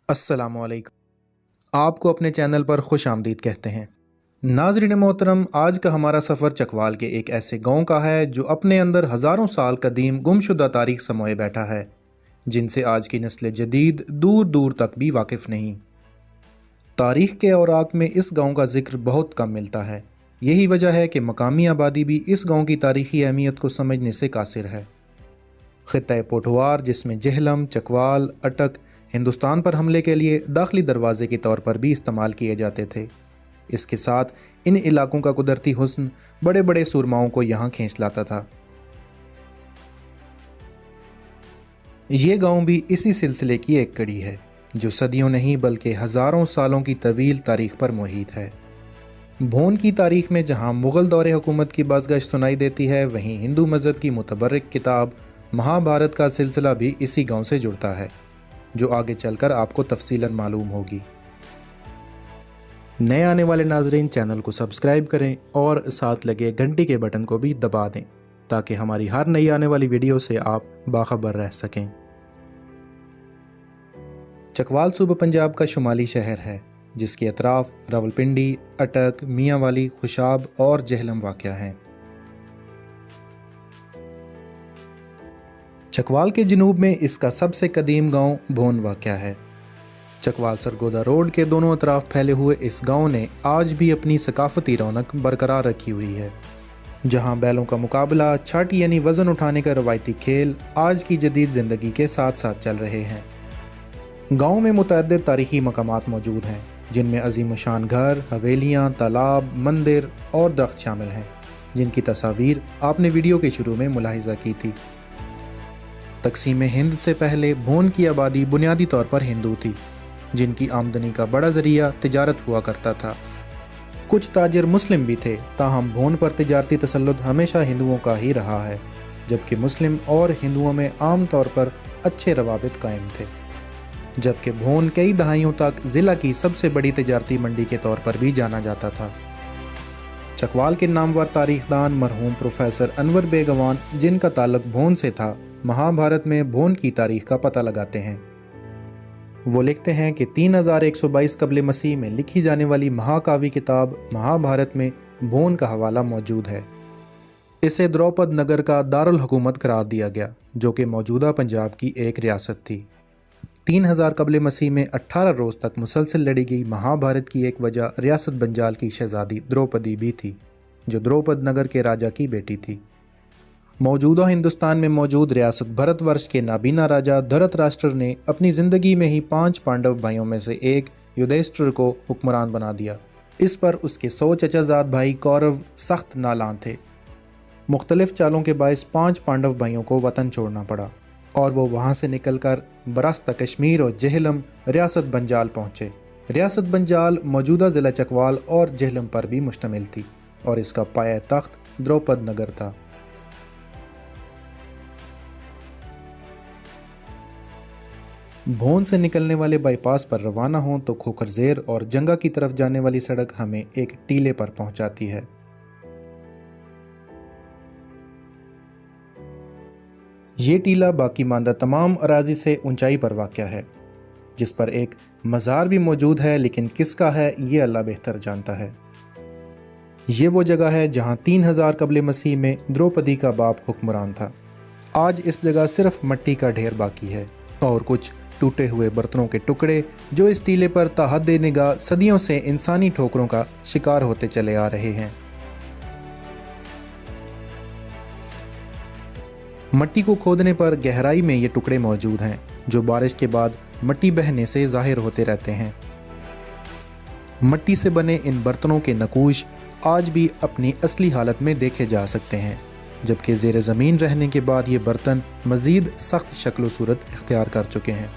अस्सलाम वालेकुम। आपको अपने चैनल पर खुश आमदीद कहते हैं। नाज़रीन मोहतरम, आज का हमारा सफ़र चकवाल के एक ऐसे गांव का है जो अपने अंदर हज़ारों साल कदीम गुमशुदा तारीख समोए बैठा है, जिनसे आज की नस्ल जदीद दूर दूर तक भी वाकिफ़ नहीं। तारीख़ के औराक में इस गांव का जिक्र बहुत कम मिलता है। यही वजह है कि मकामी आबादी भी इस गांव की तारीख़ी अहमियत को समझने से कासिर है। ख़ित्ता पोठवार, जिसमें जेहलम, चकवाल, अटक हिंदुस्तान पर हमले के लिए दाखिली दरवाज़े के तौर पर भी इस्तेमाल किए जाते थे। इसके साथ इन इलाकों का कुदरती हुस्न बड़े बड़े सुरमाओं को यहाँ खींच लाता था। ये गांव भी इसी सिलसिले की एक कड़ी है, जो सदियों नहीं बल्कि हज़ारों सालों की तवील तारीख़ पर मुहित है। भोन की तारीख़ में जहाँ मुग़ल दौरे हुकूमत की बाज़गश्त सुनाई देती है, वहीं हिंदू मज़हब की मुतबर्रिक किताब महाभारत का सिलसिला भी इसी गांव से जुड़ता है, जो आगे चलकर आपको तफसीलन मालूम होगी। नए आने वाले नाजरीन चैनल को सब्सक्राइब करें और साथ लगे घंटी के बटन को भी दबा दें, ताकि हमारी हर नई आने वाली वीडियो से आप बाखबर रह सकें। चकवाल सूबा पंजाब का शुमाली शहर है, जिसके अतराफ रावलपिंडी, अटक, मियांवाली, खुशाब और जेहलम वाक़या हैं। चकवाल के जनूब में इसका सबसे कदीम गांव भोन वाक़या है। चकवाल सरगोदा रोड के दोनों अतराफ फैले हुए इस गांव ने आज भी अपनी सकाफती रौनक बरकरार रखी हुई है, जहां बैलों का मुकाबला, छाटी यानी वज़न उठाने का रवायती खेल आज की जदीद ज़िंदगी के साथ साथ चल रहे हैं। गांव में मुतअद्दिद तारीख़ी मकामात मौजूद हैं, जिनमें अजीम शान घर, हवेलियाँ, तालाब, मंदिर और दरख्त शामिल हैं, जिनकी तस्वीर आपने वीडियो के शुरू में मुलाहिज़ा की थी। तकसीम हिंद से पहले भोन की आबादी बुनियादी तौर पर हिंदू थी, जिनकी आमदनी का बड़ा ज़रिया तिजारत हुआ करता था। कुछ ताजिर मुस्लिम भी थे, ताहम भोन पर तिजारती तसल्लुत हमेशा हिंदुओं का ही रहा है, जबकि मुस्लिम और हिंदुओं में आम तौर पर अच्छे रवाबित कायम थे। जबकि भोन कई दहाइयों तक ज़िला की सबसे बड़ी तिजारती मंडी के तौर पर भी जाना जाता था। चकवाल के नामवर तारीखदान मरहूम प्रोफेसर अनवर बेगवान, जिनका ताल्लुक भोन से था, महाभारत में भोन की तारीख का पता लगाते हैं। वो लिखते हैं कि 3122 कबल मसीह में लिखी जाने वाली महाकाव्य किताब महाभारत में भोन का हवाला मौजूद है। इसे द्रौपद नगर का दारुल हुकूमत करार दिया गया, जो कि मौजूदा पंजाब की एक रियासत थी। 3000 कबल मसीह में 18 रोज़ तक मुसलसल लड़ी गई महाभारत की एक वजह रियासत बंजाल की शहजादी द्रौपदी भी थी, जो द्रौपद नगर के राजा की बेटी थी। मौजूदा हिंदुस्तान में मौजूद रियासत भारतवर्ष के नाबीना राजा धृतराष्ट्र ने अपनी ज़िंदगी में ही 5 पांडव भाइयों में से एक युधिष्ठिर को हुक्मरान बना दिया। इस पर उसके 100 चचाजाद भाई कौरव सख्त नालान थे। मुख्तलिफ चालों के बायस 5 पांडव भाइयों को वतन छोड़ना पड़ा और वो वहाँ से निकलकर बरास्ता कश्मीर और जेहलम रियासत बंजाल पहुँचे। रियासत बंजाल मौजूदा ज़िला चकवाल और जेहलम पर भी मुश्तमिल थी और इसका पाया तख्त द्रौपद नगर था। भोन से निकलने वाले बाईपास पर रवाना हों तो खोखरजेर और जंगा की तरफ जाने वाली सड़क हमें एक टीले पर पहुंचाती है। ये टीला बाकी मानदा तमाम अराजी से ऊंचाई पर वाक़या है, जिस पर एक मज़ार भी मौजूद है, लेकिन किसका है ये अल्लाह बेहतर जानता है। ये वो जगह है जहाँ 3000 कबल मसीह में द्रौपदी का बाप हुक्मरान था। आज इस जगह सिर्फ मिट्टी का ढेर बाकी है और कुछ टूटे हुए बर्तनों के टुकड़े, जो इस टीले पर ताहद्दे निगाह सदियों से इंसानी ठोकरों का शिकार होते चले आ रहे हैं। मिट्टी को खोदने पर गहराई में ये टुकड़े मौजूद हैं, जो बारिश के बाद मिट्टी बहने से ज़ाहिर होते रहते हैं। मिट्टी से बने इन बर्तनों के नकूश आज भी अपनी असली हालत में देखे जा सकते हैं, जबकि ज़ेर ज़मीन रहने के बाद ये बर्तन मज़ीद सख्त शक्ल सूरत इख्तियार कर चुके हैं।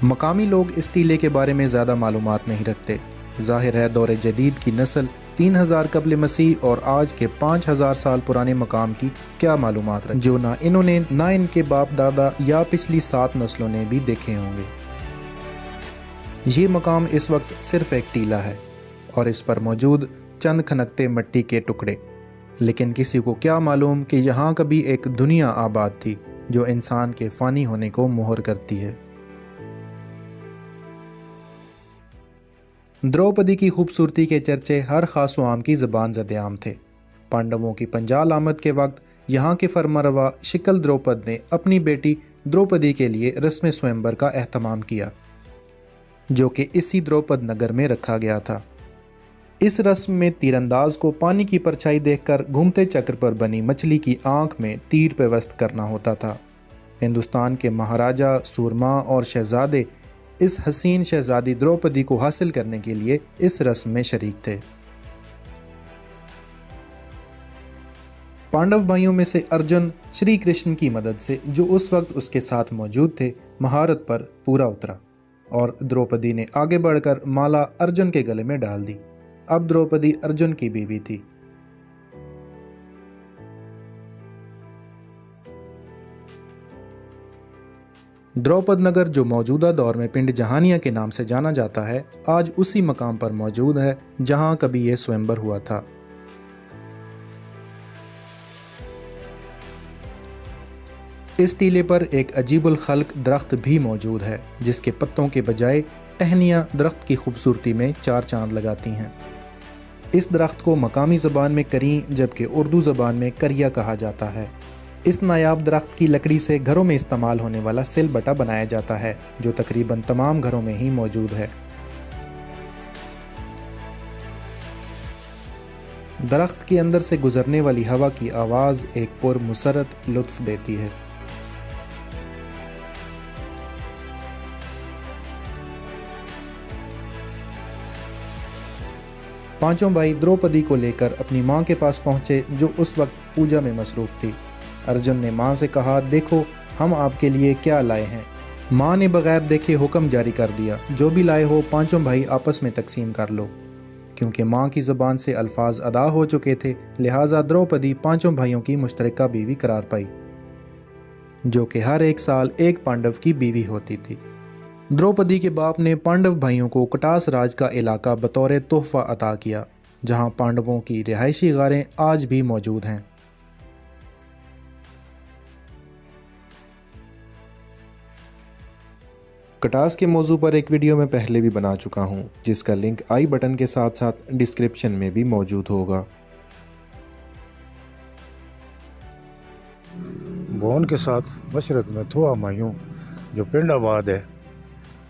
मकामी लोग इस टीले के बारे में ज़्यादा मालूमात नहीं रखते। ज़ाहिर है दौरे जदीद की नस्ल 3000 कबल मसीह और आज के 5000 साल पुराने मकाम की क्या मालूमात रखते, जो ना इन्होंने ना इनके बाप दादा या पिछली 7 नस्लों ने भी देखे होंगे। ये मकाम इस वक्त सिर्फ एक टीला है और इस पर मौजूद चंद खनकते मिट्टी के टुकड़े, लेकिन किसी को क्या मालूम कि यहाँ कभी एक दुनिया आबाद थी जो इंसान के फ़ानी होने को मोहर करती है। द्रौपदी की खूबसूरती के चर्चे हर खास व आम की ज़बान ज़द-ए-आम थे। पांडवों की पंजाल आमद के वक्त यहाँ के फरमरवा शिकल द्रौपद ने अपनी बेटी द्रौपदी के लिए रस्म स्वयंवर का एहतमाम किया, जो कि इसी द्रौपद नगर में रखा गया था। इस रस्म में तीरंदाज को पानी की परछाई देखकर घूमते चक्र पर बनी मछली की आंख में तीर पेवस्त करना होता था। हिंदुस्तान के महाराजा, सूरमा और शहजादे इस हसीन शहजादी द्रौपदी को हासिल करने के लिए इस रस्म में शरीक थे। पांडव भाइयों में से अर्जुन श्री कृष्ण की मदद से, जो उस वक्त उसके साथ मौजूद थे, महारत पर पूरा उतरा और द्रौपदी ने आगे बढ़कर माला अर्जुन के गले में डाल दी। अब द्रौपदी अर्जुन की बीवी थी। द्रौपद नगर, जो मौजूदा दौर में पिंड जहानिया के नाम से जाना जाता है, आज उसी मकाम पर मौजूद है जहां कभी यह स्वयंवर हुआ था। इस टीले पर एक अजीबुल खल्क दरख्त भी मौजूद है, जिसके पत्तों के बजाय टहनियाँ दरख्त की खूबसूरती में चार चांद लगाती हैं। इस दरख्त को मकामी ज़बान में करी, जबकि उर्दू ज़बान में करिया कहा जाता है। इस नायाब दरख्त की लकड़ी से घरों में इस्तेमाल होने वाला सिल बटा बनाया जाता है, जो तकरीबन तमाम घरों में ही मौजूद है। दरख्त के अंदर से गुजरने वाली हवा की आवाज़ एक पुरमुसरत लुत्फ देती है। पांचों भाई द्रौपदी को लेकर अपनी मां के पास पहुंचे, जो उस वक्त पूजा में मसरूफ़ थी। अर्जुन ने मां से कहा, देखो हम आपके लिए क्या लाए हैं। मां ने बगैर देखे हुक्म जारी कर दिया, जो भी लाए हो पांचों भाई आपस में तकसीम कर लो। क्योंकि मां की ज़बान से अल्फाज अदा हो चुके थे, लिहाजा द्रौपदी पांचों भाइयों की मुश्तरका बीवी करार पाई, जो कि हर एक साल एक पांडव की बीवी होती थी। द्रौपदी के बाप ने पांडव भाइयों को कटास राज का इलाका बतौर तोहफा अता किया, जहां पांडवों की रिहायशी गारें आज भी मौजूद हैं। कटास के मौजू पर एक वीडियो मैं पहले भी बना चुका हूं, जिसका लिंक आई बटन के साथ साथ डिस्क्रिप्शन में भी मौजूद होगा। भोन के साथ मशरक में थोआ मायूं जो पिंड आबाद है,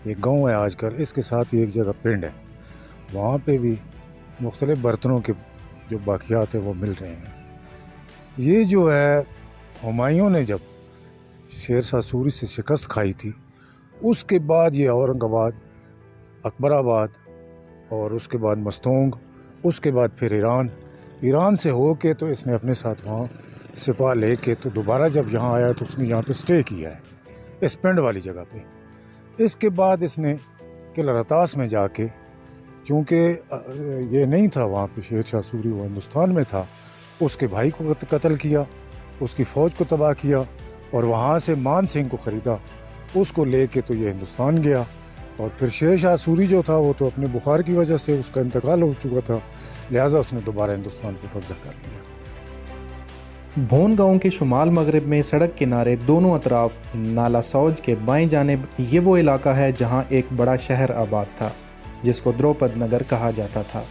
एक गांव है आजकल, इसके साथ ही एक जगह पिंड है। वहाँ पे भी मुख्तलिफ बर्तनों के जो बाकियात है वो मिल रहे हैं। ये जो है हुमायूं ने जब शेर शाह सूरी से शिकस्त खाई थी, उसके बाद ये औरंगाबाद, अकबराबाद और उसके बाद मस्तोंग, उसके बाद फिर ईरान से हो के तो इसने अपने साथ वहाँ सिपा ले के तो दोबारा जब यहाँ आया तो उसने यहाँ पे स्टे किया है, इस पिंड वाली जगह पे। इसके बाद इसने किला रतास में जाके, चूँकि ये नहीं था वहाँ पे शेर शाह सूरी, वो हिंदुस्तान में था, उसके भाई को कत्ल किया, उसकी फ़ौज को तबाह किया और वहाँ से मान सिंह को ख़रीदा, उसको लेके तो ये हिंदुस्तान गया। और फिर शेर शाह सूरी जो था वो तो अपने बुखार की वजह से उसका इंतकाल हो चुका था, लिहाजा उसने दोबारा हिंदुस्तान को कब्जा कर लिया। भोन गांव के शुमाल मगरिब में सड़क किनारे दोनों अतराफ नाला सौज के बाएं जानिब ये वो इलाका है जहां एक बड़ा शहर आबाद था, जिसको द्रौपद नगर कहा जाता था,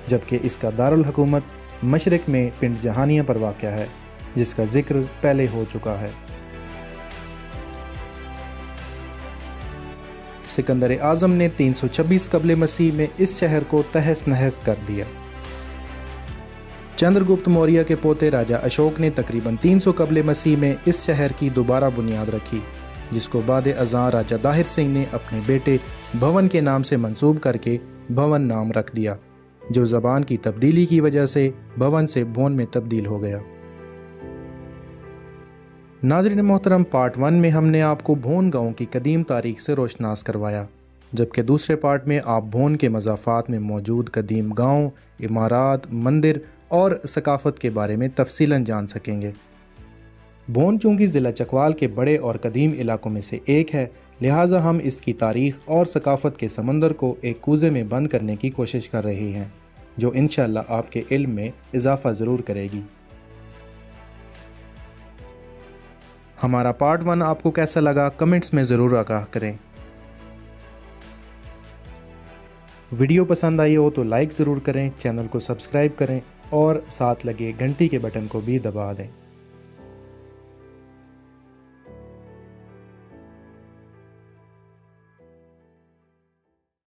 जबकि इसका दारुल हुकूमत मशरिक में पिंड जहानिया पर वाक़या है, जिसका जिक्र पहले हो चुका है। सिकंदर आज़म ने 326 कबले मसीह में इस शहर को तहस नहस कर दिया। चंद्रगुप्त मौर्य के पोते राजा अशोक ने तकरीबन 300 कबले मसीह में इस शहर की दोबारा बुनियाद रखी, जिसको बाद अज़ां राजा दाहिर सिंह ने अपने बेटे भवन के नाम से मंसूब करके भवन नाम रख दिया, जो ज़बान की तब्दीली की वजह से भवन से भोन में तब्दील हो गया। नाज़रीन मोहतरम, पार्ट 1 में हमने आपको भोन गांव की कदीम तारीख से रोशनास करवाया, जबकि दूसरे पार्ट में आप भोन के मज़ाफ़ात में मौजूद कदीम गांव, इमारात, मंदिर और सकाफ़त के बारे में तफसीलन जान सकेंगे। भोन चूँकि ज़िला चकवाल के बड़े और कदीम इलाकों में से एक है, लिहाजा हम इसकी तारीख़ और सकाफ़त के समंदर को एक कूज़े में बंद करने की कोशिश कर रहे हैं, जो इंशाअल्लाह आपके इल्म में इजाफ़ा ज़रूर करेगी। हमारा पार्ट 1 आपको कैसा लगा, कमेंट्स में ज़रूर आगाह करें। वीडियो पसंद आई हो तो लाइक ज़रूर करें, चैनल को सब्सक्राइब करें और साथ लगे घंटी के बटन को भी दबा दें।